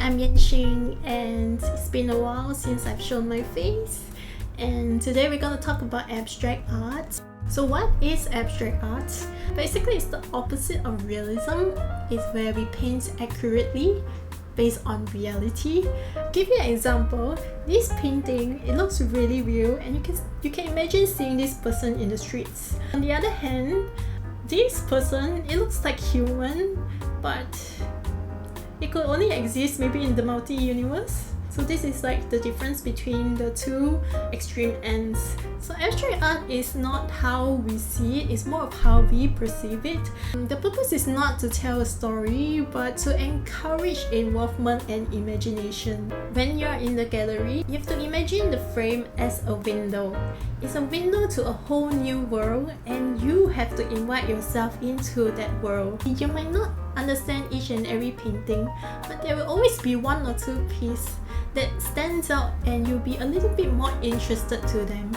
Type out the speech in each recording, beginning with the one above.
I'm Yanxing, and it's been a while since I've shown my face, and today we're going to talk about abstract art. So what is abstract art? Basically, it's the opposite of realism. It's where we paint accurately based on reality. I'll give you an example. This painting, it looks really real, and you can imagine seeing this person in the streets. On the other hand, this person, it looks like human, but it could only exist maybe in the multi-universe. So this is like the difference between the two extreme ends. So abstract art is not how we see it, it's more of how we perceive it. The purpose is not to tell a story, but to encourage involvement and imagination. When you're in the gallery, you have to imagine the frame as a window. It's a window to a whole new world, and you have to invite yourself into that world. You might not understand each and every painting, but there will always be one or two pieces that stands out and you'll be a little bit more interested to them.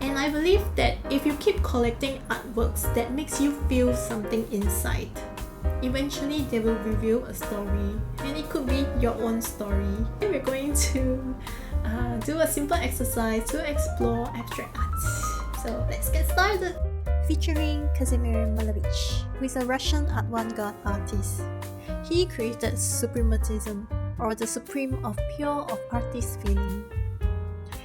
And I believe that if you keep collecting artworks that makes you feel something inside, eventually they will reveal a story, and it could be your own story. We're going to do a simple exercise to explore abstract art. So let's get started. Featuring Kazimir Malevich, who is a Russian avant-garde artist. He created suprematism, or the supreme of pure of artist feeling.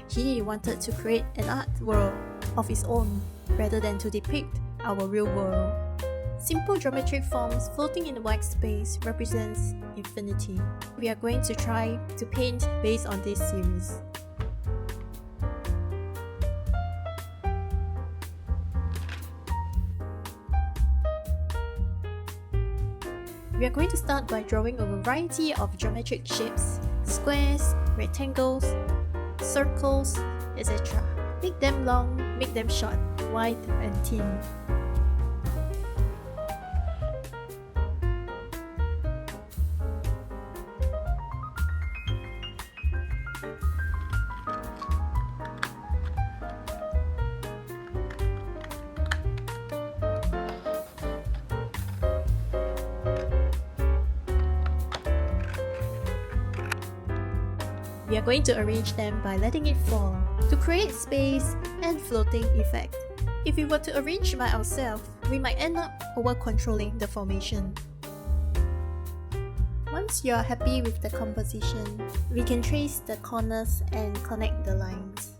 He wanted to create an art world of his own, rather than to depict our real world. Simple geometric forms floating in the white space represents infinity. We are going to try to paint based on this series. We are going to start by drawing a variety of geometric shapes, squares, rectangles, circles, etc. Make them long, make them short, wide and thin. We are going to arrange them by letting it fall to create space and floating effect. If we were to arrange by ourselves, we might end up over-controlling the formation. Once you are happy with the composition, we can trace the corners and connect the lines.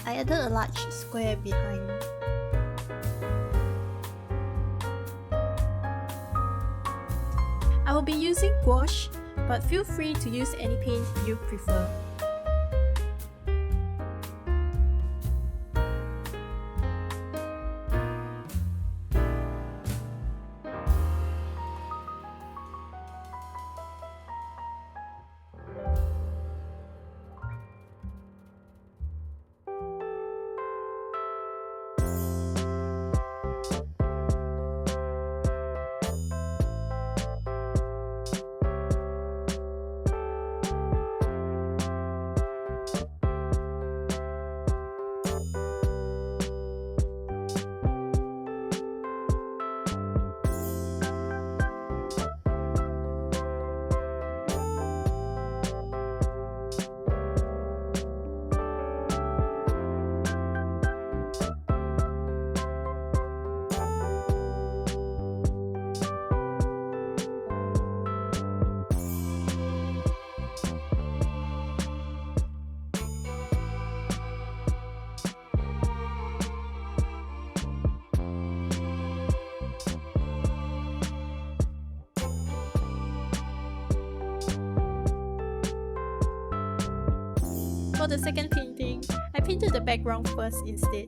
I added a large square behind. I will be using gouache, but feel free to use any paint you prefer. For the second painting, I painted the background first instead.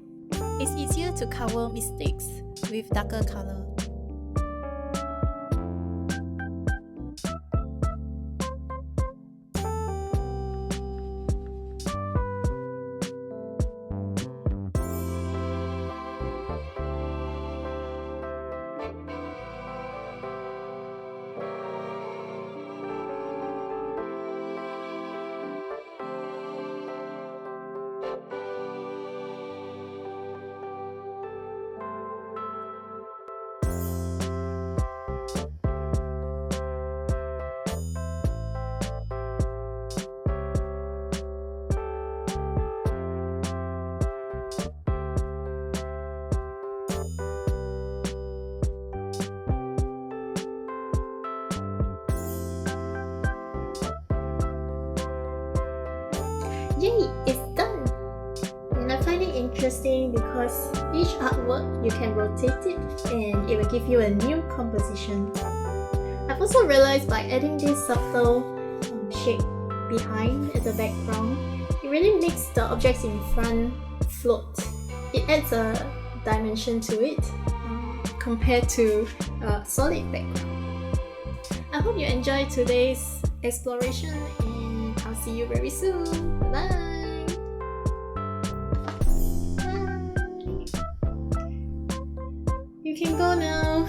It's easier to cover mistakes with darker color. yay, it's done! And I find it interesting because each artwork you can rotate it and it will give you a new composition. I've also realized by adding this subtle shape behind at the background, it really makes the objects in front float. It adds a dimension to it compared to a solid background. I hope you enjoyed today's exploration and I'll see you very soon. Bye! Bye! You can go now.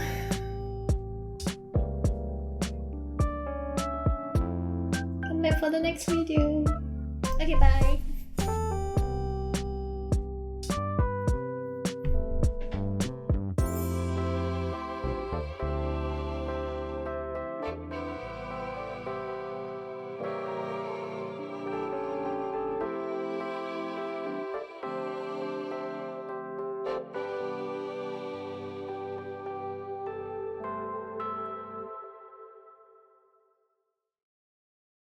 Come back for the next video. Okay, bye.